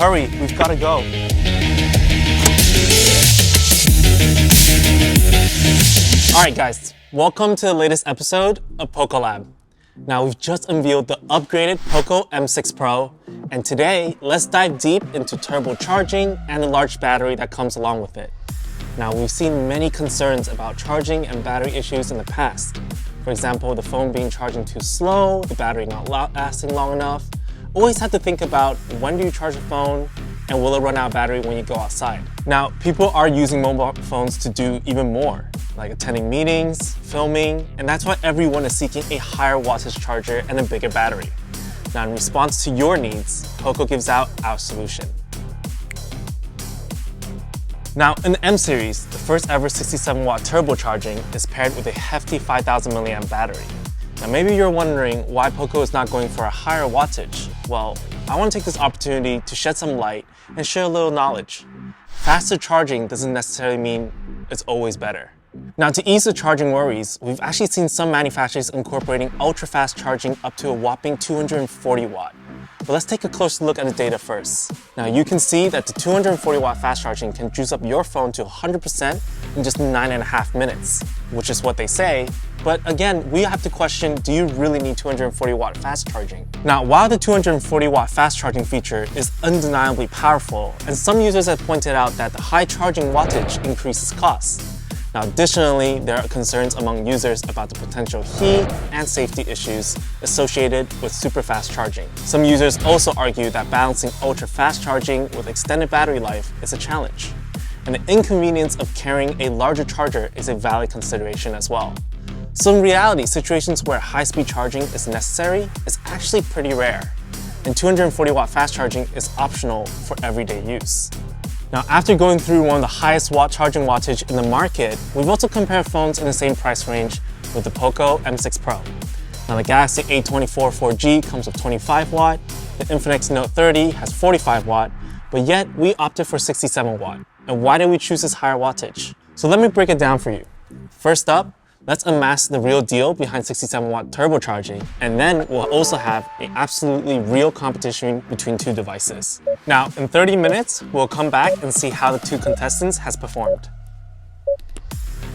Hurry, we've got to go. Alright guys, welcome to the latest episode of POCO Lab. Now we've just unveiled the upgraded POCO M6 Pro, and today let's dive deep into turbocharging and the large battery that comes along with it. Now we've seen many concerns about charging and battery issues in the past. For example, the phone being charging too slow, the battery not lasting long enough. Always have to think about when do you charge a phone and will it run out of battery when you go outside. Now, people are using mobile phones to do even more, like attending meetings, filming, and that's why everyone is seeking a higher wattage charger and a bigger battery. Now, in response to your needs, POCO gives out our solution. Now, in the M series, the first ever 67-watt turbocharging is paired with a hefty 5,000 milliamp battery. Now, maybe you're wondering why POCO is not going for a higher wattage. Well, I want to take this opportunity to shed some light and share a little knowledge. Faster charging doesn't necessarily mean it's always better. Now, to ease the charging worries, we've actually seen some manufacturers incorporating ultra-fast charging up to a whopping 240 watt. But let's take a closer look at the data first. Now, you can see that the 240 watt fast charging can juice up your phone to 100% in just 9.5 minutes, which is what they say. But again, we have to question, do you really need 240 watt fast charging? Now, while the 240 watt fast charging feature is undeniably powerful, and some users have pointed out that the high charging wattage increases costs. Now, additionally, there are concerns among users about the potential heat and safety issues associated with super fast charging. Some users also argue that balancing ultra fast charging with extended battery life is a challenge. And the inconvenience of carrying a larger charger is a valid consideration as well. So in reality, situations where high-speed charging is necessary is actually pretty rare, and 240 watt fast charging is optional for everyday use. Now, after going through one of the highest watt charging wattage in the market, we've also compared phones in the same price range with the POCO M6 Pro. Now, the Galaxy A24 4G comes with 25 watt, the Infinix Note 30 has 45 watt, but yet we opted for 67 watt. And why did we choose this higher wattage? So let me break it down for you. First up, let's unmask the real deal behind 67 watt turbocharging, and then we'll also have an absolutely real competition between two devices. Now, in 30 minutes, we'll come back and see how the two contestants has performed.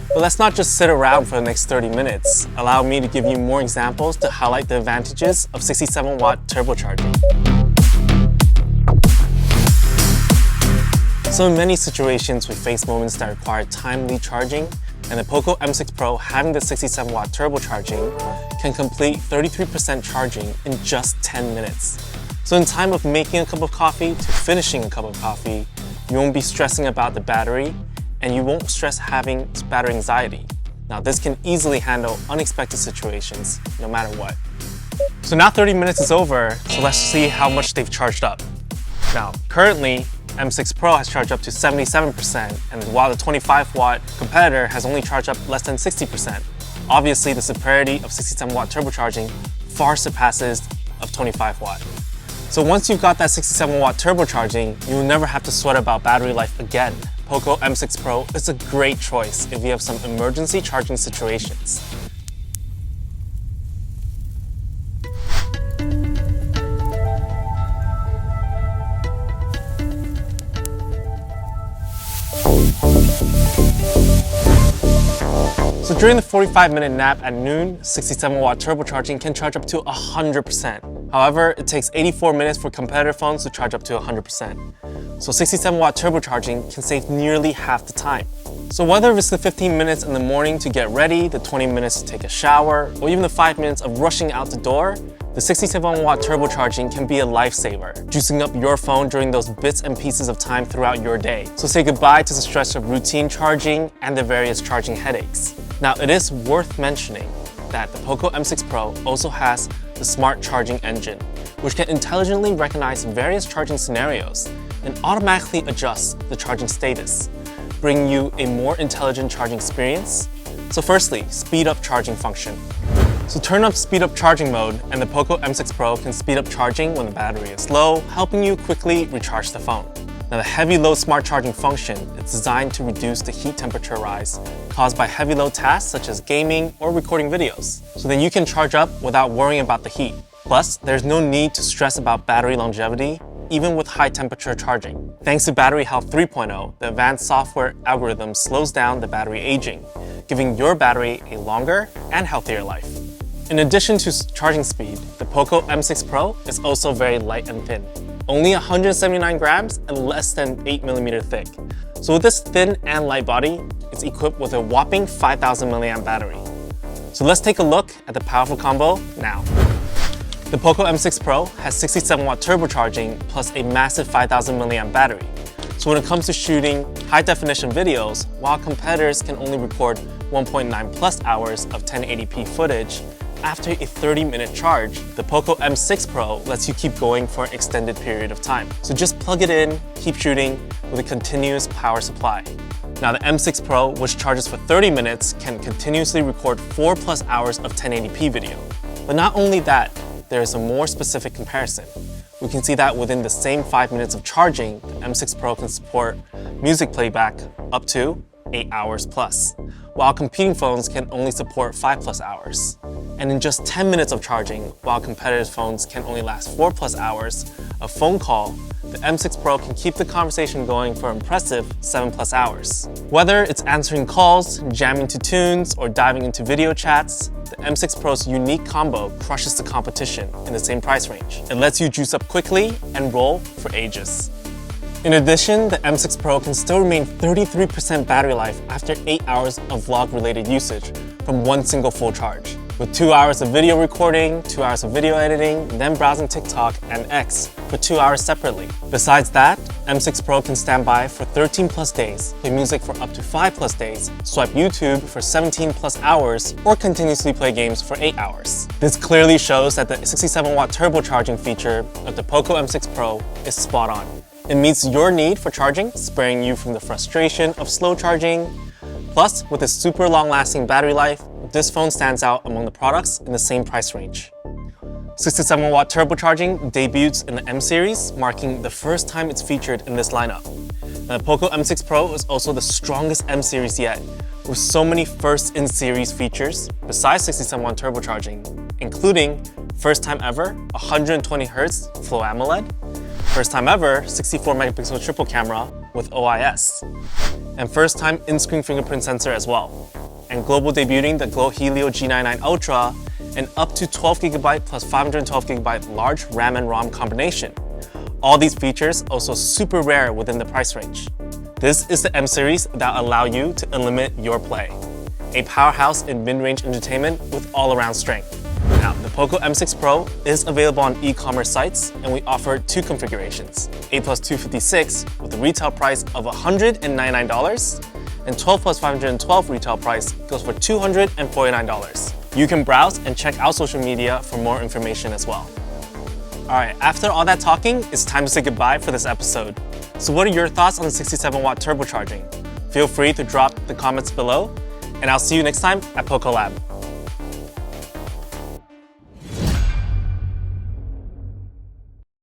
But let's not just sit around for the next 30 minutes. Allow me to give you more examples to highlight the advantages of 67 watt turbocharging. So in many situations, we face moments that require timely charging, and the POCO M6 Pro having the 67 watt turbocharging can complete 33% charging in just 10 minutes. So in time of making a cup of coffee to finishing a cup of coffee, you won't be stressing about the battery, and you won't stress having battery anxiety. Now, this can easily handle unexpected situations, no matter what. So now 30 minutes is over, so let's see how much they've charged up. Now, currently, M6 Pro has charged up to 77%, and while the 25 watt competitor has only charged up less than 60%. Obviously, the superiority of 67 watt turbocharging far surpasses of 25 watt. So once you've got that 67 watt turbocharging, you'll never have to sweat about battery life again. POCO M6 Pro is a great choice if you have some emergency charging situations. So during the 45-minute nap at noon, 67 watt turbocharging can charge up to 100%. However, it takes 84 minutes for competitor phones to charge up to 100%. So 67 watt turbocharging can save nearly half the time. So whether it's the 15 minutes in the morning to get ready, the 20 minutes to take a shower, or even the 5 minutes of rushing out the door, the 67 watt turbocharging can be a lifesaver, juicing up your phone during those bits and pieces of time throughout your day. So say goodbye to the stress of routine charging and the various charging headaches. Now, it is worth mentioning that the POCO M6 Pro also has the smart charging engine, which can intelligently recognize various charging scenarios and automatically adjust the charging status, bringing you a more intelligent charging experience. So firstly, speed up charging function. So turn up speed up charging mode, and the POCO M6 Pro can speed up charging when the battery is low, helping you quickly recharge the phone. Now, the heavy load smart charging function is designed to reduce the heat temperature rise caused by heavy load tasks such as gaming or recording videos, so then you can charge up without worrying about the heat. Plus, there's no need to stress about battery longevity, even with high temperature charging. Thanks to Battery Health 3.0, the advanced software algorithm slows down the battery aging, giving your battery a longer and healthier life. In addition to charging speed, the POCO M6 Pro is also very light and thin, only 179 grams and less than 8mm thick. So with this thin and light body, it's equipped with a whopping 5,000 mAh battery. So let's take a look at the powerful combo now. The POCO M6 Pro has 67-watt turbocharging plus a massive 5,000 mAh battery. So when it comes to shooting high-definition videos, while competitors can only record 1.9 plus hours of 1080p footage, after a 30-minute charge, the POCO M6 Pro lets you keep going for an extended period of time. So just plug it in, keep shooting with a continuous power supply. Now the M6 Pro, which charges for 30 minutes, can continuously record 4 plus hours of 1080p video. But not only that, there is a more specific comparison. We can see that within the same 5 minutes of charging, the M6 Pro can support music playback up to 8 hours plus, while competing phones can only support 5 plus hours. And in just 10 minutes of charging, while competitive phones can only last 4 plus hours, a phone call, the M6 Pro can keep the conversation going for an impressive 7 plus hours. Whether it's answering calls, jamming to tunes, or diving into video chats, the M6 Pro's unique combo crushes the competition in the same price range. It lets you juice up quickly and roll for ages. In addition, the M6 Pro can still remain 33% battery life after 8 hours of vlog-related usage from one single full charge. With 2 hours of video recording, 2 hours of video editing, then browsing TikTok and X for 2 hours separately. Besides that, M6 Pro can stand by for 13 plus days, play music for up to 5 plus days, swipe YouTube for 17 plus hours, or continuously play games for 8 hours. This clearly shows that the 67-watt turbocharging feature of the POCO M6 Pro is spot on. It meets your need for charging, sparing you from the frustration of slow charging. Plus, with its super long-lasting battery life, this phone stands out among the products in the same price range. 67-watt turbocharging debuts in the M series, marking the first time it's featured in this lineup. Now, the POCO M6 Pro is also the strongest M series yet, with so many first-in-series features besides 67-watt turbocharging, including first time ever 120Hz Flow AMOLED, first time ever 64-megapixel triple camera with OIS, and first time in-screen fingerprint sensor as well, and global debuting the Glow Helio G99 Ultra, and up to 12GB plus 512GB large RAM and ROM combination. All these features also super rare within the price range. This is the M series that allow you to unlimit your play. A powerhouse in mid-range entertainment with all-around strength. Now, the POCO M6 Pro is available on e-commerce sites, and we offer 2 configurations, 8 plus 256 with a retail price of $199, and 12 plus 512 retail price goes for $249. You can browse and check out social media for more information as well. Alright, after all that talking, it's time to say goodbye for this episode. So what are your thoughts on the 67-watt turbocharging? Feel free to drop the comments below, and I'll see you next time at POCO Lab.